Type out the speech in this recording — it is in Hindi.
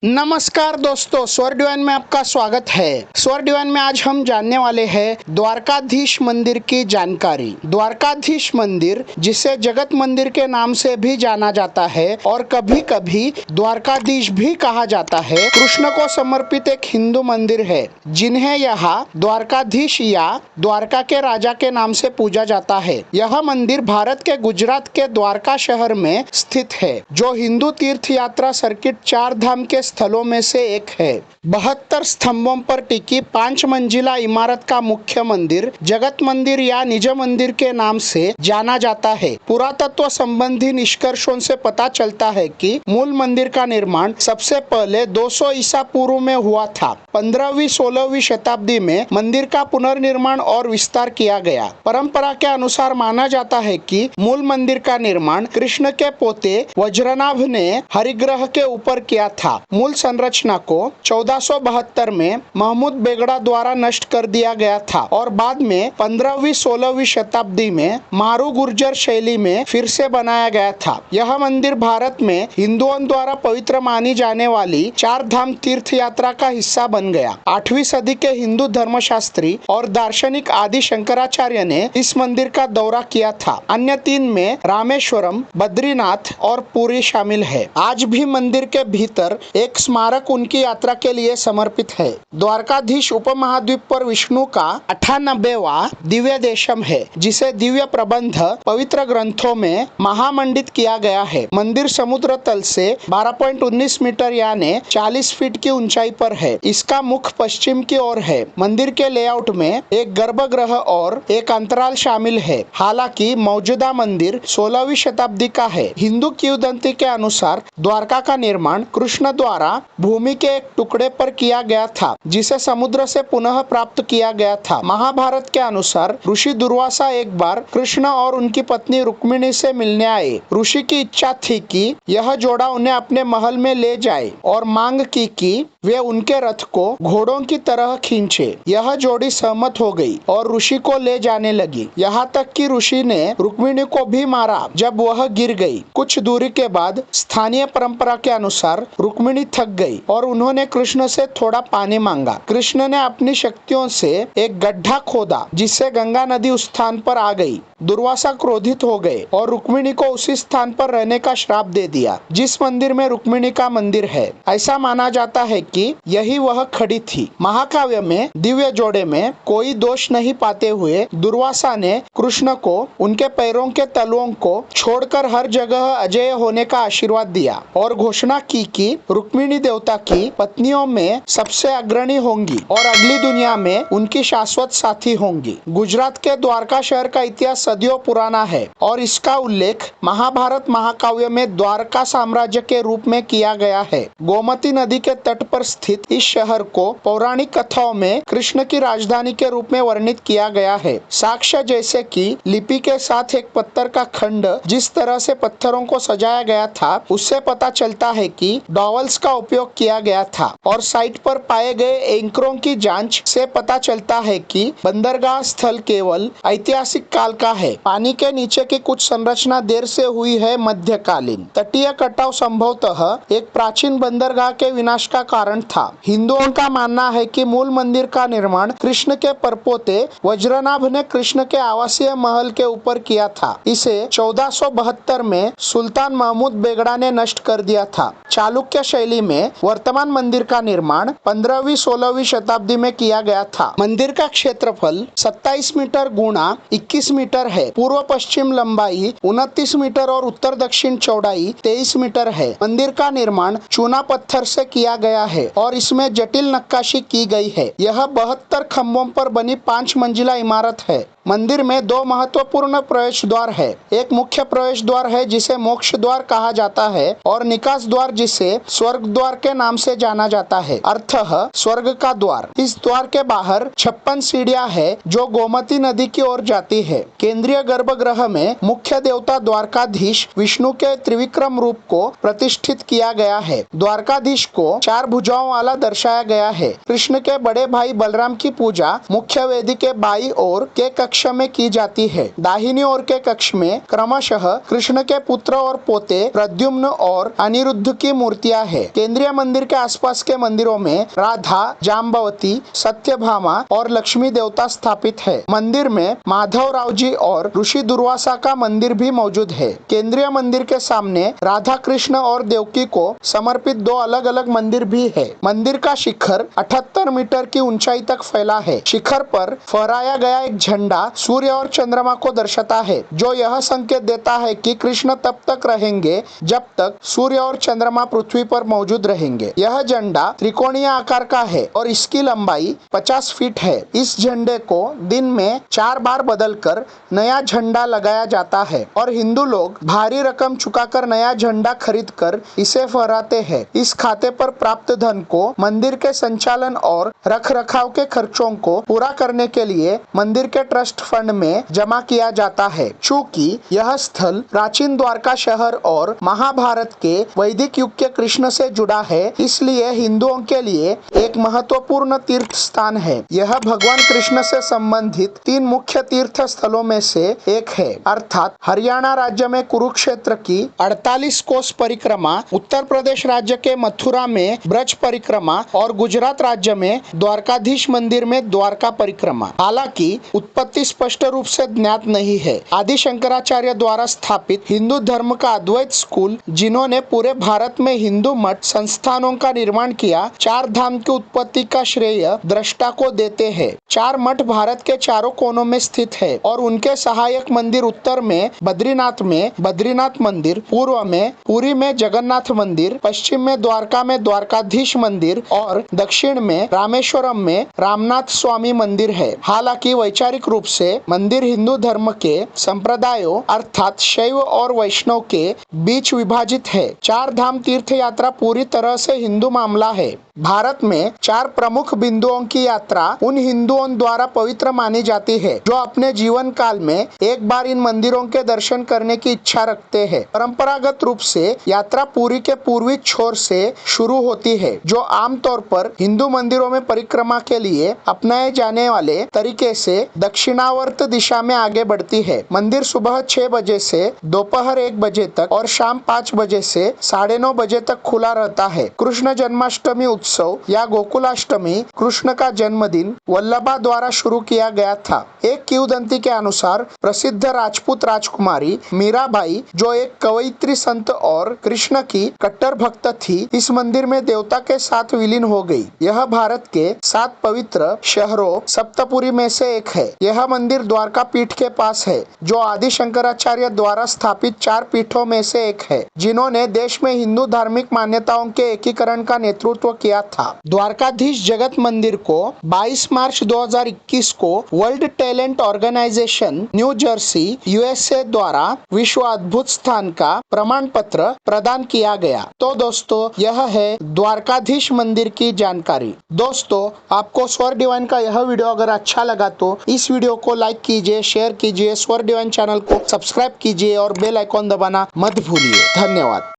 नमस्कार दोस्तों, स्वर डिवाइन में आपका स्वागत है। स्वर डिवाइन में आज हम जानने वाले हैं द्वारकाधीश मंदिर की जानकारी। द्वारकाधीश मंदिर, जिसे जगत मंदिर के नाम से भी जाना जाता है और कभी कभी द्वारकाधीश भी कहा जाता है, कृष्ण को समर्पित एक हिंदू मंदिर है जिन्हें यहाँ द्वारकाधीश या द्वारका के राजा के नाम से पूजा जाता है। यह मंदिर भारत के गुजरात के द्वारका शहर में स्थित है, जो हिंदू तीर्थ यात्रा सर्किट चार धाम के स्थलों में से एक है। 72 स्तंभों पर टिकी 5 मंजिला इमारत का मुख्य मंदिर जगत मंदिर या निज मंदिर के नाम से जाना जाता है। पुरातत्व संबंधी निष्कर्षों से पता चलता है कि मूल मंदिर का निर्माण सबसे पहले 200 ईसा पूर्व में हुआ था। 15वीं-16वीं शताब्दी में मंदिर का पुनर्निर्माण और विस्तार किया गया। परंपरा के अनुसार माना जाता है कि मूल मंदिर का निर्माण कृष्ण के पोते वज्रनाभ ने हरिग्रह के ऊपर किया था। मूल संरचना को 1472 में महमूद बेगड़ा द्वारा नष्ट कर दिया गया था और बाद में 15वीं-16वीं शताब्दी में मारू गुर्जर शैली में फिर से बनाया गया था। यह मंदिर भारत में हिंदुओं द्वारा पवित्र मानी जाने वाली चार धाम तीर्थ यात्रा का हिस्सा बन गया। 8वीं सदी के हिंदू धर्मशास्त्री और दार्शनिक आदि शंकराचार्य ने इस मंदिर का दौरा किया था। अन्य 3 में रामेश्वरम, बद्रीनाथ और पुरी शामिल है। आज भी मंदिर के भीतर एक स्मारक उनकी यात्रा के लिए समर्पित है। द्वारकाधीश उपमहाद्वीप पर विष्णु का 98वां दिव्य देशम है, जिसे दिव्य प्रबंध पवित्र ग्रंथों में महामंडित किया गया है। मंदिर समुद्र तल से 12.19 मीटर यानी 40 फीट की ऊंचाई पर है। इसका मुख पश्चिम की ओर है। मंदिर के लेआउट में एक गर्भगृह और एक अंतराल शामिल है। हालांकि मौजूदा मंदिर 16वीं शताब्दी का है। हिंदू किंवदंती के अनुसार द्वारका का निर्माण कृष्ण द्वारा भूमि के एक टुकड़े पर किया गया था, जिसे समुद्र से पुनः प्राप्त किया गया था। महाभारत के अनुसार ऋषि दुर्वासा एक बार कृष्ण और उनकी पत्नी रुक्मिणी से मिलने आए। ऋषि की इच्छा थी कि यह जोड़ा उन्हें अपने महल में ले जाए और मांग की कि वे उनके रथ को घोड़ों की तरह खींचे। यह जोड़ी सहमत हो गई और ऋषि को ले जाने लगी। यहाँ तक कि ऋषि ने रुक्मिणी को भी मारा जब वह गिर गई। कुछ दूरी के बाद स्थानीय परंपरा के अनुसार रुक्मिणी थक गई और उन्होंने कृष्ण से थोड़ा पानी मांगा। कृष्ण ने अपनी शक्तियों से एक गड्ढा खोदा, जिससे गंगा नदी उस स्थान पर आ गई। दुर्वासा क्रोधित हो गए और रुक्मिणी को उसी स्थान पर रहने का श्राप दे दिया, जिस मंदिर में रुक्मिणी का मंदिर है। ऐसा माना जाता है कि यही वह खड़ी थी। महाकाव्य में दिव्य जोड़े में कोई दोष नहीं पाते हुए दुर्वासा ने कृष्ण को उनके पैरों के तलुओं को छोड़कर हर जगह अजेय होने का आशीर्वाद दिया और घोषणा की कि रुक्मिणी देवता की पत्नियों में सबसे अग्रणी होंगी और अगली दुनिया में उनकी शाश्वत साथी होंगी। गुजरात के द्वारका शहर का इतिहास सदियों पुराना है और इसका उल्लेख महाभारत महाकाव्य में द्वारका साम्राज्य के रूप में किया गया है। गोमती नदी के तट पर स्थित इस शहर को पौराणिक कथाओं में कृष्ण की राजधानी के रूप में वर्णित किया गया है। साक्ष्य जैसे कि लिपि के साथ एक पत्थर का खंड जिस तरह से पत्थरों को सजाया गया था, उससे पता चलता है कि डॉवल्स का उपयोग किया गया था और साइट पर पाए गए एंकरों की जांच से पता चलता है कि बंदरगाह स्थल केवल ऐतिहासिक काल का है। पानी के नीचे की कुछ संरचना देर से हुई है मध्यकालीन। तटीय कटाव संभवतः एक प्राचीन बंदरगाह के विनाश का कारण था। हिंदुओं का मानना है कि मूल मंदिर का निर्माण कृष्ण के परपोते वज्रनाभ ने कृष्ण के आवासीय महल के ऊपर किया था। इसे 1472 में सुल्तान महमूद बेगड़ा ने नष्ट कर दिया था। चालुक्य शैली में वर्तमान मंदिर का निर्माण 15वीं-16वीं शताब्दी में किया गया था। मंदिर का क्षेत्रफल 27 मीटर गुणा 21 मीटर है। पूर्व पश्चिम लंबाई 29 मीटर और उत्तर दक्षिण चौड़ाई 23 मीटर है। मंदिर का निर्माण चूना पत्थर से किया गया है और इसमें जटिल नक्काशी की गई है। यह 72 खंभों पर बनी 5 मंजिला इमारत है। मंदिर में 2 महत्वपूर्ण प्रवेश द्वार है। एक मुख्य प्रवेश द्वार है जिसे मोक्ष द्वार कहा जाता है और निकास द्वार जिसे स्वर्ग द्वार के नाम से जाना जाता है, अर्थः स्वर्ग का द्वार। इस द्वार के बाहर 56 सीढ़ियां है जो गोमती नदी की ओर जाती है। केंद्रीय गर्भगृह में मुख्य देवता द्वारकाधीश विष्णु के त्रिविक्रम रूप को प्रतिष्ठित किया गया है। द्वारकाधीश को 4 भुजाओं वाला दर्शाया गया है। कृष्ण के बड़े भाई बलराम की पूजा मुख्य वेदी के बाईं ओर के कक्ष कक्ष में की जाती है। दाहिनी ओर के कक्ष में क्रमशः कृष्ण के पुत्र और पोते प्रद्युम्न और अनिरुद्ध की मूर्तियां हैं। केंद्रीय मंदिर के आसपास के मंदिरों में राधा, जाम्बवती, सत्यभामा और लक्ष्मी देवता स्थापित है। मंदिर में माधवराव जी और ऋषि दुर्वासा का मंदिर भी मौजूद है। केंद्रीय मंदिर के सामने राधा कृष्ण और देवकी को समर्पित दो अलग अलग मंदिर भी है। मंदिर का शिखर 78 मीटर की ऊंचाई तक फैला है। शिखर पर फहराया गया एक झंडा सूर्य और चंद्रमा को दर्शाता है, जो यह संकेत देता है कि कृष्ण तब तक रहेंगे जब तक सूर्य और चंद्रमा पृथ्वी पर मौजूद रहेंगे। यह झंडा त्रिकोणीय आकार का है और इसकी लंबाई 50 फीट है। इस झंडे को दिन में 4 बार बदलकर नया झंडा लगाया जाता है और हिंदू लोग भारी रकम चुकाकर नया झंडा खरीदकर इसे फहराते हैं। इस खाते पर प्राप्त धन को मंदिर के संचालन और रखरखाव के खर्चों को पूरा करने के लिए मंदिर के ट्रस्ट फंड में जमा किया जाता है। चूँकि यह स्थल प्राचीन द्वारका शहर और महाभारत के वैदिक युग के कृष्ण से जुड़ा है, इसलिए हिंदुओं के लिए एक महत्वपूर्ण तीर्थ स्थान है। यह भगवान कृष्ण से संबंधित 3 मुख्य तीर्थ स्थलों में से एक है, अर्थात हरियाणा राज्य में कुरुक्षेत्र की 48 कोस परिक्रमा, उत्तर प्रदेश राज्य के मथुरा में ब्रज परिक्रमा और गुजरात राज्य में द्वारकाधीश मंदिर में द्वारका परिक्रमा। हालांकि उत्पत्ति स्पष्ट रूप से ज्ञात नहीं है। आदि शंकराचार्य द्वारा स्थापित हिंदू धर्म का अद्वैत स्कूल, जिन्होंने पूरे भारत में हिंदू मठ संस्थानों का निर्माण किया, 4 धाम की उत्पत्ति का श्रेय दृष्टा को देते हैं। 4 मठ भारत के चारों कोनों में स्थित है और उनके सहायक मंदिर उत्तर में बद्रीनाथ मंदिर, पूर्व में पुरी में जगन्नाथ मंदिर, पश्चिम में द्वारकाधीश मंदिर और दक्षिण में रामेश्वरम में रामनाथ स्वामी मंदिर है। हालांकि वैचारिक रूप से मंदिर हिंदू धर्म के संप्रदायों अर्थात शैव और वैष्णव के बीच विभाजित है। 4 धाम तीर्थ यात्रा पूरी तरह से हिंदू मामला है। भारत में 4 प्रमुख बिंदुओं की यात्रा उन हिंदुओं द्वारा पवित्र मानी जाती है जो अपने जीवन काल में एक बार इन मंदिरों के दर्शन करने की इच्छा रखते हैं। परंपरागत रूप से यात्रा पुरी के पूर्वी छोर से शुरू होती है, जो आमतौर पर हिंदू मंदिरों में परिक्रमा के लिए अपनाए जाने वाले तरीके से दक्षिणावर्त दिशा में आगे बढ़ती है। मंदिर सुबह 6 बजे से दोपहर 1 बजे तक और शाम 5 बजे से 9:30 बजे तक खुला रहता है। कृष्ण जन्माष्टमी उत्सव या गोकुलाष्टमी कृष्ण का जन्मदिन वल्लभा द्वारा शुरू किया गया था। एक किंवदंती के अनुसार प्रसिद्ध राजपूत राजकुमारी मीराबाई, जो एक कवयित्री संत और कृष्ण की कट्टर भक्त थी, इस मंदिर में देवता के साथ विलीन हो गई। यह भारत के 7 पवित्र शहरों सप्तपुरी में से एक है। यह मंदिर द्वारका पीठ के पास है, जो आदि शंकराचार्य द्वारा स्थापित 4 पीठों में से एक है, जिन्होंने देश में हिंदू धार्मिक मान्यताओं के एकीकरण का नेतृत्व किया था। द्वारकाधीश जगत मंदिर को 22 मार्च 2021 को World Talent Organisation New Jersey USA द्वारा विश्व अद्भुत स्थान का प्रमाण पत्र प्रदान किया गया। तो दोस्तों, यह है द्वारकाधीश मंदिर की जानकारी। दोस्तों, आपको स्वर डिवाइन का यह वीडियो अगर अच्छा लगा तो इस वीडियो को लाइक कीजिए, शेयर कीजिए, स्वर डिवाइन चैनल को सब्सक्राइब कीजिए और बेल आइकॉन दबाना मत भूलिए। धन्यवाद।